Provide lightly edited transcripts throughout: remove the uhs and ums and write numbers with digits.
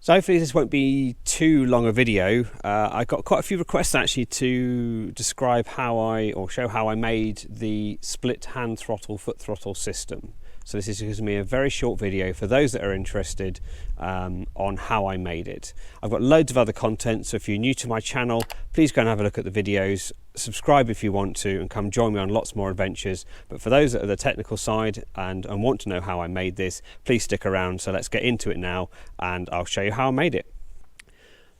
So hopefully this won't be too long a video. I got quite a few requests actually to describe show how I made the split hand throttle, foot throttle system. So this is going to be a very short video for those that are interested on how I made it. I've got loads of other content, so if you're new to my channel, please go and have a look at the videos, subscribe if you want to, and come join me on lots more adventures. But for those that are the technical side and want to know how I made this, please stick around. So let's get into it now and I'll show you how I made it.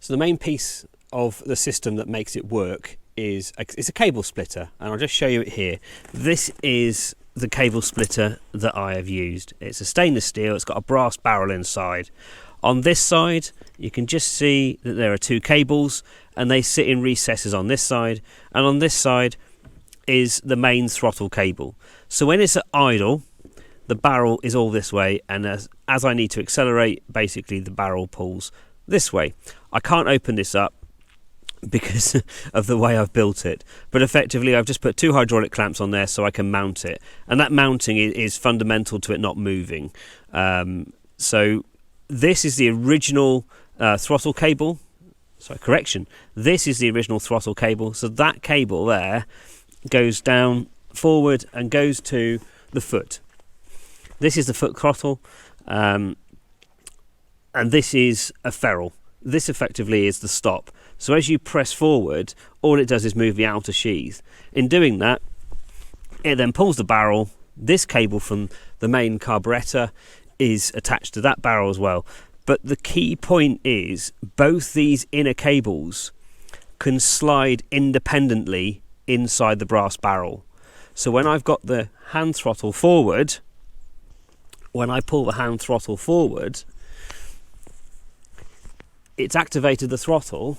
So the main piece of the system that makes it work is it's a cable splitter, and I'll just show you it here. This is the cable splitter that I have used. It's a stainless steel, it's got a brass barrel inside. On this side you can just see that there are two cables and they sit in recesses on this side, and on this side is the main throttle cable. So when it's at idle, the barrel is all this way, and as I need to accelerate, basically the barrel pulls this way. I can't open this up because of the way I've built it, but effectively I've just put two hydraulic clamps on there so I can mount it, and that mounting is fundamental to it not moving. So this is the original throttle cable. Sorry, correction, this is the original throttle cable. So that cable there goes down forward and goes to the foot. This is the foot throttle, and this is a ferrule. This effectively is the stop. So as you press forward, all it does is move the outer sheath. In doing that, it then pulls the barrel. This cable from the main carburetor is attached to that barrel as well. But the key point is both these inner cables can slide independently inside the brass barrel. So when I've got the hand throttle forward, when I pull the hand throttle forward, it's activated the throttle,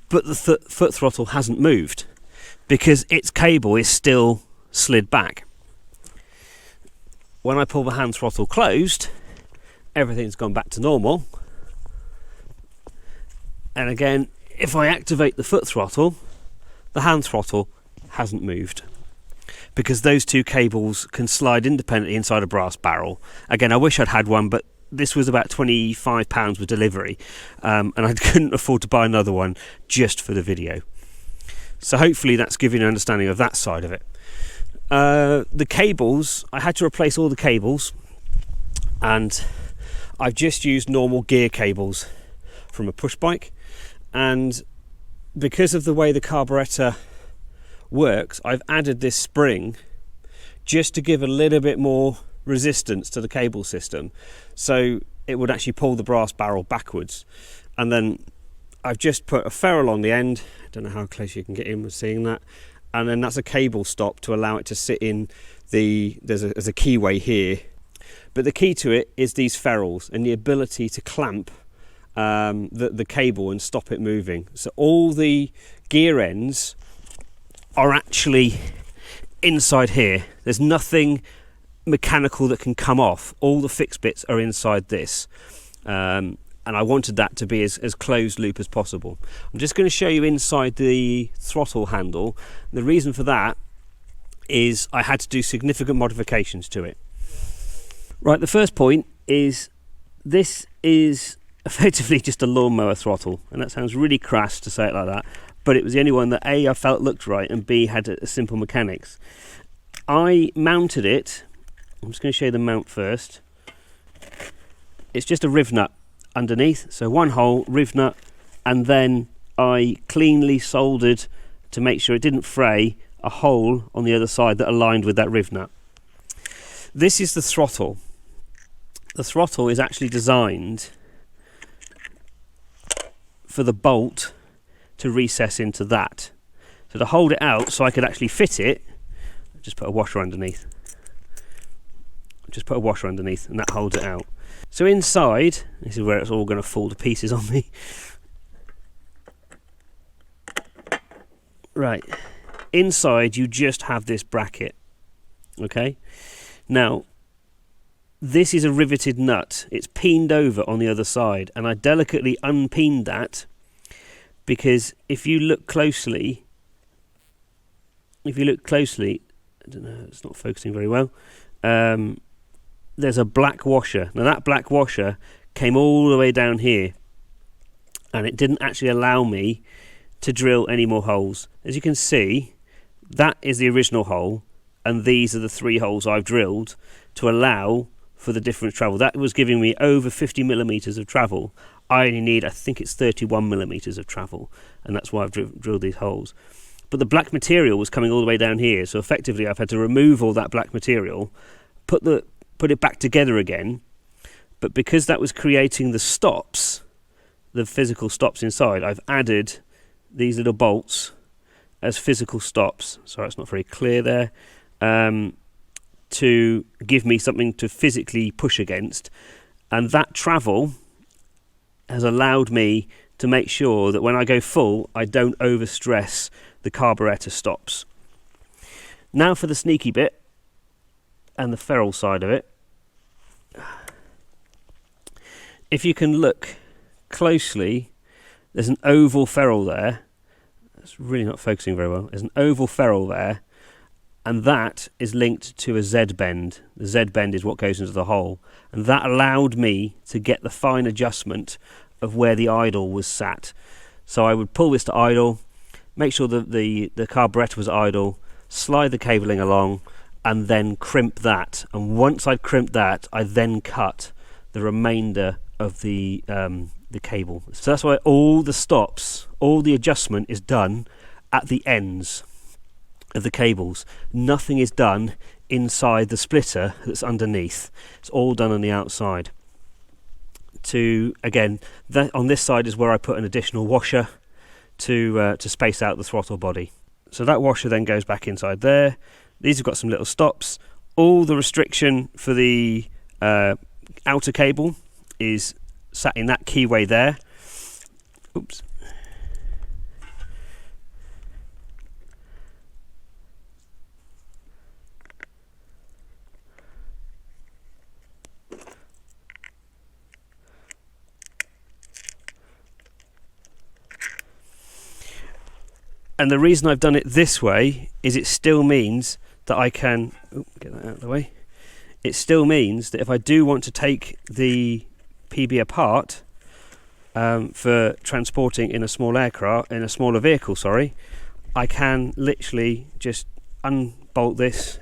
but the foot throttle hasn't moved because its cable is still slid back. When I pull the hand throttle closed, everything's gone back to normal. And again, if I activate the foot throttle, the hand throttle hasn't moved because those two cables can slide independently inside a brass barrel. Again, I wish I'd had one, but this was about £25 with delivery, and I couldn't afford to buy another one just for the video. So hopefully that's giving you an understanding of that side of it. The cables, I had to replace all the cables, and I've just used normal gear cables from a push bike, and because of the way the carburetor works, I've added this spring just to give a little bit more resistance to the cable system, so it would actually pull the brass barrel backwards. And then I've just put a ferrule on the end. I don't know how close you can get in with seeing that, and then that's a cable stop to allow it to sit in the there's a keyway here. But the key to it is these ferrules and the ability to clamp the cable and stop it moving. So all the gear ends are actually inside here. There's nothing mechanical that can come off. All the fixed bits are inside this, and I wanted that to be as closed loop as possible. I'm just going to show you inside the throttle handle. The reason for that is I had to do significant modifications to it. Right, the first point is this is effectively just a lawnmower throttle, and that sounds really crass to say it like that, but it was the only one that A, I felt looked right, and B, had a simple mechanics. I mounted it. I'm just going to show you the mount first. It's just a riv nut underneath, so one hole, riv nut, and then I cleanly soldered, to make sure it didn't fray, a hole on the other side that aligned with that riv nut. This is the throttle. The throttle is actually designed for the bolt to recess into that. So to hold it out so I could actually fit it, just put a washer underneath. Just put a washer underneath and that holds it out. So inside, this is where it's all going to fall to pieces on me. Right, inside you just have this bracket. Okay, now this is a riveted nut. It's peened over on the other side, and I delicately unpeened that because if you look closely, I don't know, it's not focusing very well. There's a black washer. Now that black washer came all the way down here, and it didn't actually allow me to drill any more holes. As you can see, that is the original hole, and these are the 3 holes I've drilled to allow for the different travel. That was giving me over 50 millimeters of travel. I only need, I think it's 31 millimeters of travel, and that's why I've drilled these holes. But the black material was coming all the way down here, so effectively I've had to remove all that black material, put it back together again. But because that was creating the stops, the physical stops inside, I've added these little bolts as physical stops. Sorry, it's not very clear there. To give me something to physically push against, and that travel has allowed me to make sure that when I go full, I don't overstress the carburetor stops. Now for the sneaky bit and the ferrule side of it. If you can look closely, there's an oval ferrule there. It's really not focusing very well. There's an oval ferrule there, and that is linked to a Z bend. The Z bend is what goes into the hole, and that allowed me to get the fine adjustment of where the idle was sat. So I would pull this to idle, make sure that the carburetor was idle, slide the cabling along, and then crimp that. And once I'd crimped that, I then cut the remainder of the cable. So that's why all the stops, all the adjustment is done at the ends of the cables. Nothing is done inside the splitter that's underneath. It's all done on the outside. Again, on this side is where I put an additional washer to space out the throttle body. So that washer then goes back inside there. These have got some little stops. All the restriction for the outer cable is sat in that keyway there. Oops. And the reason I've done it this way is it still means that I can get that out of the way. It still means that if I do want to take the PeaBee apart for transporting in a small aircraft, in a smaller vehicle, sorry, I can literally just unbolt this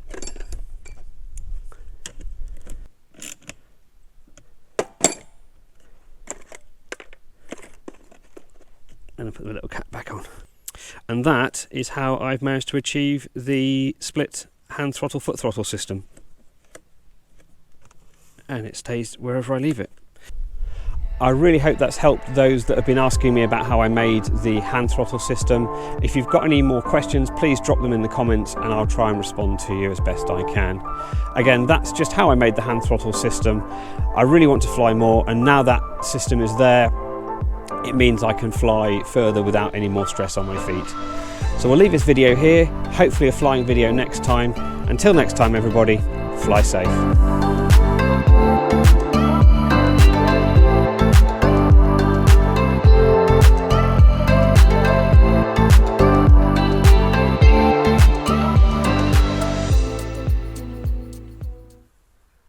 and I put the little cap back on. And that is how I've managed to achieve the split hand throttle foot throttle system. And it stays wherever I leave it. I really hope that's helped those that have been asking me about how I made the hand throttle system. If you've got any more questions, please drop them in the comments and I'll try and respond to you as best I can. Again, that's just how I made the hand throttle system. I really want to fly more, and now that system is there, it means I can fly further without any more stress on my feet. So we'll leave this video here, hopefully a flying video next time. Until next time everybody, fly safe.